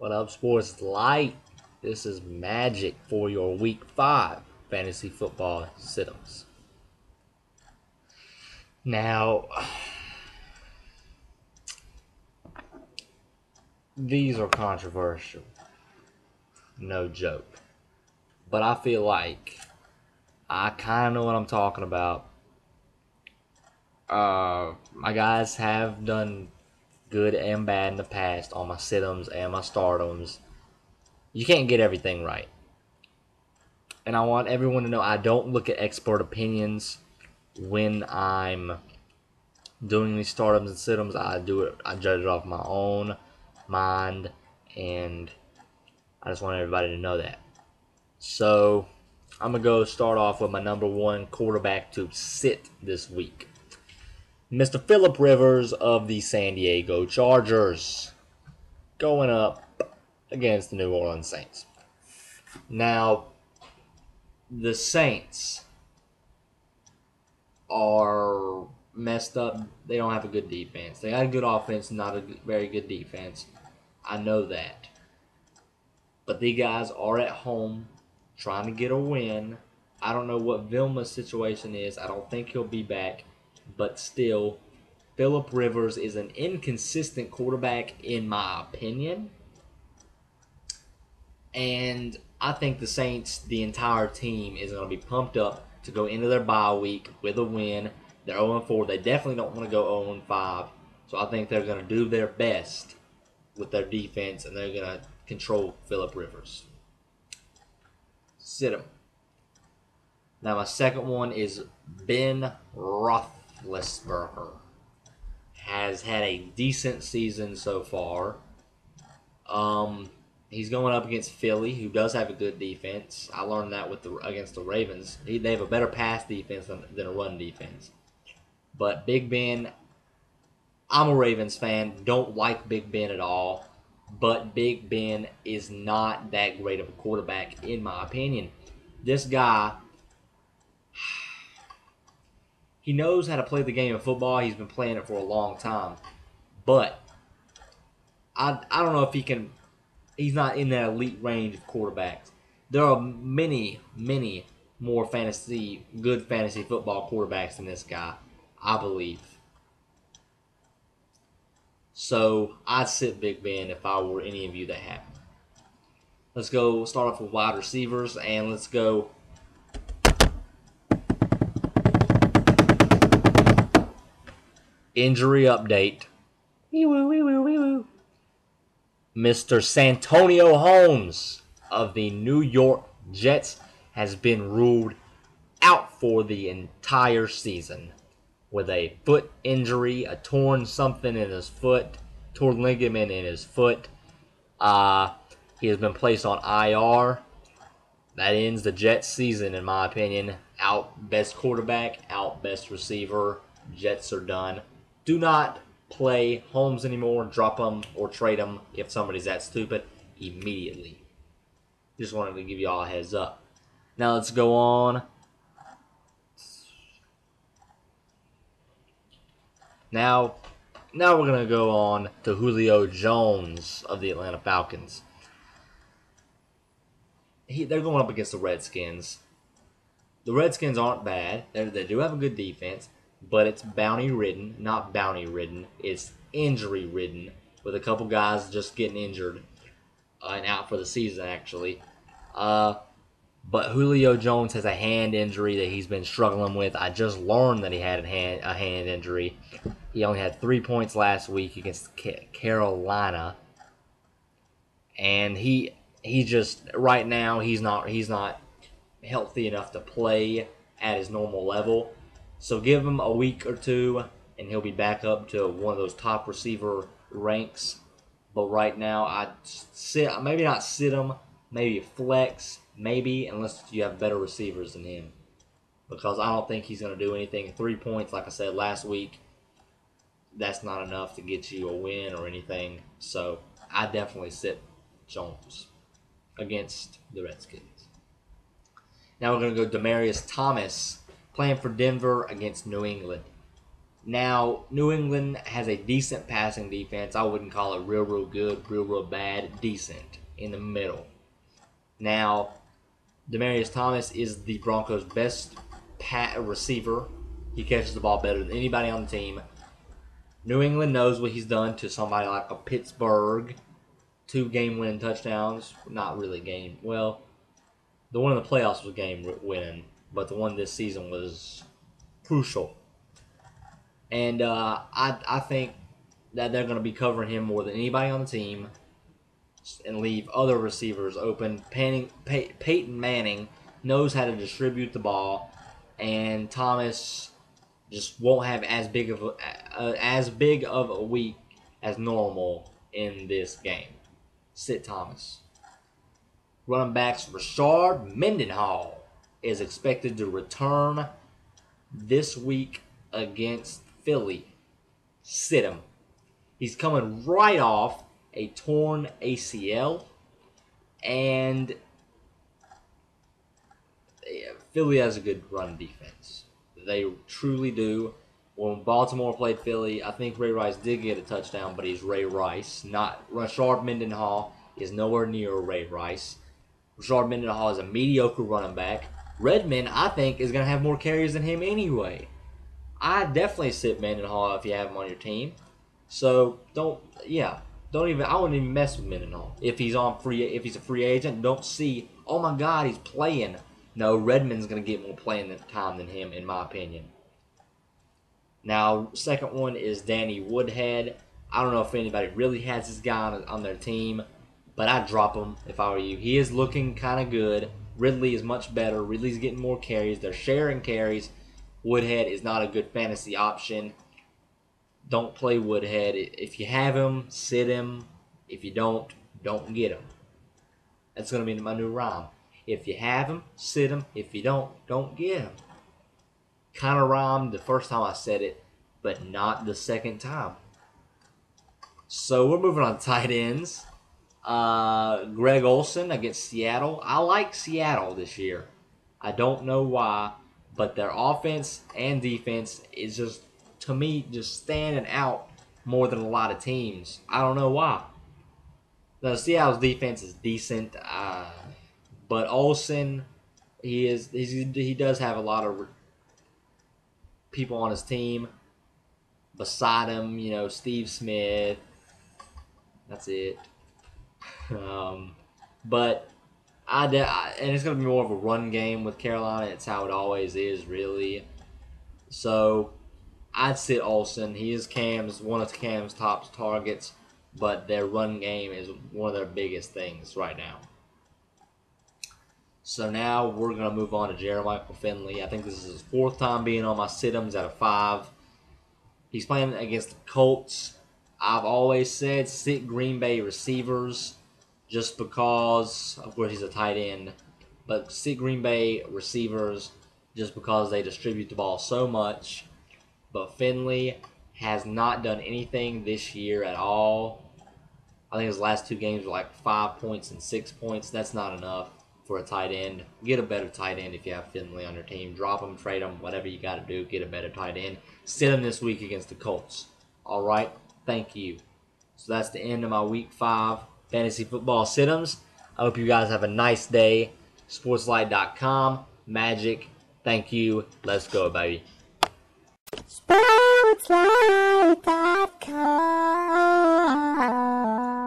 What up, Sports Light? This is Magic for your Week 5 fantasy football sit-ems. Now, these are controversial. No joke. But I feel like I kind of know what I'm talking about. My guys have done good and bad in the past on my sit-ems and my stardoms. You can't get everything right. And I want everyone to know I don't look at expert opinions when I'm doing these startups and sit-ems. I judge it off my own mind, and I just want everybody to know that. So I'm gonna go start off with my number one quarterback to sit this week, Mr. Philip Rivers of the San Diego Chargers, going up against the New Orleans Saints. Now, the Saints are messed up. They don't have a good defense. They got a good offense, not a very good defense. I know that. But these guys are at home trying to get a win. I don't know what Vilma's situation is. I don't think he'll be back. But still, Philip Rivers is an inconsistent quarterback in my opinion. And I think the Saints, the entire team, is going to be pumped up to go into their bye week with a win. They're 0-4. They definitely don't want to go 0-5. So I think they're going to do their best with their defense, and they're going to control Philip Rivers. Sit him. Now my second one is Ben Roethlisberger. Has had a decent season so far. He's going up against Philly, who does have a good defense. I learned that against the Ravens. They have a better pass defense than a run defense. But Big Ben, I'm a Ravens fan. Don't like Big Ben at all. But Big Ben is not that great of a quarterback, in my opinion. This guy, he knows how to play the game of football. He's been playing it for a long time. But I don't know if he can. He's not in that elite range of quarterbacks. There are many, many more good fantasy football quarterbacks than this guy, I believe. So I'd sit Big Ben if I were any of you that have him. Let's go start off with wide receivers, and let's go. Injury update. Wee-woo. Mr. Santonio Holmes of the New York Jets has been ruled out for the entire season with a foot injury, a torn something in his foot, torn ligament in his foot. He has been placed on IR. That ends the Jets season, in my opinion. Out best quarterback, out best receiver. Jets are done. Do not play Holmes anymore, drop him or trade him if somebody's that stupid immediately. Just wanted to give you all a heads up. Now let's go on. Now we're going to go on to Julio Jones of the Atlanta Falcons. They're going up against the Redskins. The Redskins aren't bad. They do have a good defense. But it's bounty-ridden, not bounty-ridden. It's injury-ridden, with a couple guys just getting injured and out for the season, actually. But Julio Jones has a hand injury that he's been struggling with. I just learned that he had a hand injury. He only had 3 points last week against Carolina, and he just right now he's not healthy enough to play at his normal level. So give him a week or two, and he'll be back up to one of those top receiver ranks. But right now, I'd maybe not sit him, maybe flex, maybe, unless you have better receivers than him. Because I don't think he's going to do anything. 3 points, like I said last week, that's not enough to get you a win or anything. So I definitely sit Jones against the Redskins. Now we're going to go Demaryius Thomas, playing for Denver against New England. Now, New England has a decent passing defense. I wouldn't call it real good, real bad, decent, in the middle. Now, Demaryius Thomas is the Broncos' best receiver. He catches the ball better than anybody on the team. New England knows what he's done to somebody like a Pittsburgh. 2 game-winning touchdowns. Not really game. Well, the one in the playoffs was game-winning, but the one this season was crucial. And I think that they're going to be covering him more than anybody on the team and leave other receivers open. Peyton Manning knows how to distribute the ball, and Thomas just won't have as big of a week as normal in this game. Sit Thomas. Running backs Rashard Mendenhall is expected to return this week against Philly. Sit him. He's coming right off a torn ACL, and Philly has a good run defense. They truly do. When Baltimore played Philly, I think Ray Rice did get a touchdown, but he's Ray Rice. Not Rashard Mendenhall is nowhere near Ray Rice. Rashard Mendenhall is a mediocre running back. Redmond, I think, is going to have more carries than him anyway. I definitely sit Mendenhall if you have him on your team. So I wouldn't even mess with Mendenhall. If he's a free agent, don't see, oh my God, he's playing. No, Redmond's going to get more playing time than him, in my opinion. Now, second one is Danny Woodhead. I don't know if anybody really has this guy on their team, but I'd drop him if I were you. He is looking kind of good. Ridley is much better. Ridley's getting more carries. They're sharing carries. Woodhead is not a good fantasy option. Don't play Woodhead. If you have him, sit him. If you don't get him. That's going to be my new rhyme. If you have him, sit him. If you don't get him. Kind of rhymed the first time I said it, but not the second time. So we're moving on to tight ends. Greg Olsen against Seattle. I like Seattle this year. I don't know why, but their offense and defense is just, to me, just standing out more than a lot of teams. I don't know why. Now, Seattle's defense is decent, but Olsen, he does have a lot of people on his team beside him. Steve Smith. That's it. But and it's going to be more of a run game with Carolina. It's how it always is, really. So I'd sit Olsen. He is one of Cam's top targets, but their run game is one of their biggest things right now. So now we're going to move on to Jeremiah Finley. I think this is his 4th time being on my sit-ems out of 5. He's playing against the Colts. I've always said sit Green Bay receivers just because, of course, he's a tight end. But sit Green Bay receivers just because they distribute the ball so much. But Finley has not done anything this year at all. I think his last 2 games were like 5 points and 6 points. That's not enough for a tight end. Get a better tight end if you have Finley on your team. Drop him, trade him, whatever you got to do. Get a better tight end. Sit him this week against the Colts. All right? Thank you. So that's the end of my Week 5 fantasy football sit-ems. I hope you guys have a nice day. Sportslight.com. Magic. Thank you. Let's go, baby. Sportslight.com